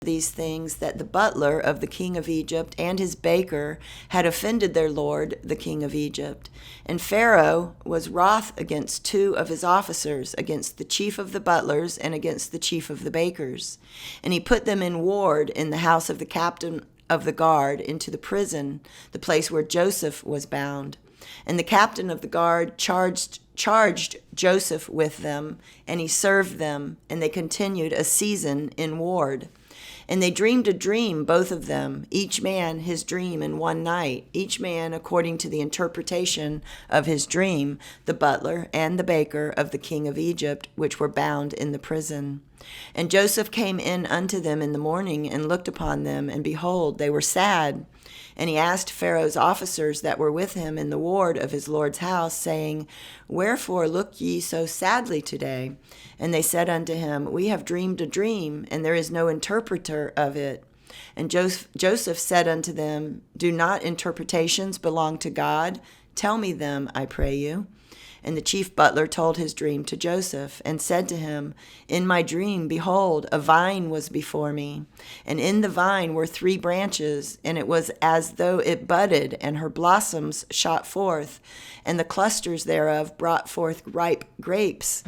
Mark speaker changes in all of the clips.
Speaker 1: these things that the butler of the king of Egypt and his baker had offended their lord, the king of Egypt. And Pharaoh was wroth against two of his officers, against the chief of the butlers and against the chief of the bakers. And he put them in ward in the house of the captain of the guard into the prison, the place where Joseph was bound. And the captain of the guard charged Joseph with them, and he served them, and they continued a season in ward. And they dreamed a dream, both of them, each man his dream in one night, each man according to the interpretation of his dream, the butler and the baker of the king of Egypt, which were bound in the prison. And Joseph came in unto them in the morning, and looked upon them, and behold, they were sad. And he asked Pharaoh's officers that were with him in the ward of his lord's house, saying, Wherefore look ye so sadly today? And they said unto him, We have dreamed a dream, and there is no interpreter of it. And Joseph said unto them, Do not interpretations belong to God? Tell me them, I pray you. And the chief butler told his dream to Joseph, and said to him, In my dream, behold, a vine was before me, and in the vine were 3 branches, and it was as though it budded, and her blossoms shot forth, and the clusters thereof brought forth ripe grapes.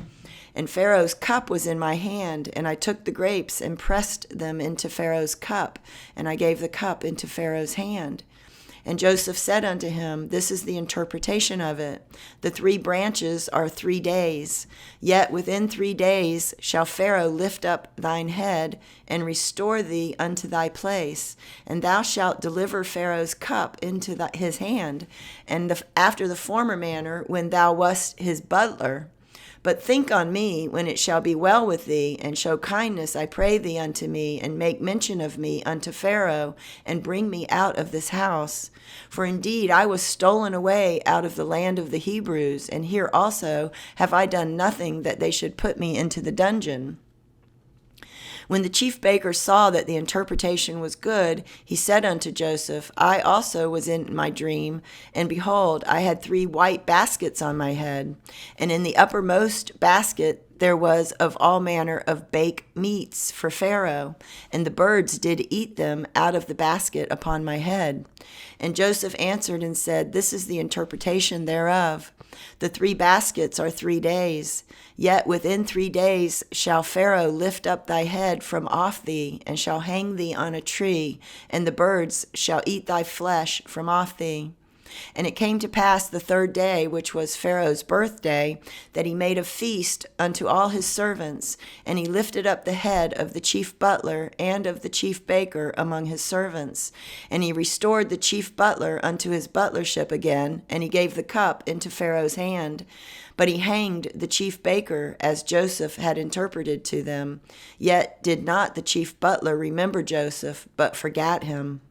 Speaker 1: And Pharaoh's cup was in my hand, and I took the grapes and pressed them into Pharaoh's cup, and I gave the cup into Pharaoh's hand. And Joseph said unto him, This is the interpretation of it. The 3 branches are 3 days. Yet within 3 days shall Pharaoh lift up thine head, and restore thee unto thy place. And thou shalt deliver Pharaoh's cup into his hand, and after the former manner, when thou wast his butler. But think on me when it shall be well with thee, and show kindness, I pray thee, unto me, and make mention of me unto Pharaoh, and bring me out of this house. For indeed I was stolen away out of the land of the Hebrews, and here also have I done nothing that they should put me into the dungeon. When the chief baker saw that the interpretation was good, he said unto Joseph, I also was in my dream, and behold, I had 3 white baskets on my head, and in the uppermost basket there was of all manner of baked meats for Pharaoh, and the birds did eat them out of the basket upon my head. And Joseph answered and said, This is the interpretation thereof. The 3 baskets are 3 days. Yet within 3 days shall Pharaoh lift up thy head from off thee, and shall hang thee on a tree, and the birds shall eat thy flesh from off thee. And it came to pass the 3rd day, which was Pharaoh's birthday, that he made a feast unto all his servants, and he lifted up the head of the chief butler and of the chief baker among his servants. And he restored the chief butler unto his butlership again, and he gave the cup into Pharaoh's hand. But he hanged the chief baker, as Joseph had interpreted to them. Yet did not the chief butler remember Joseph, but forgat him.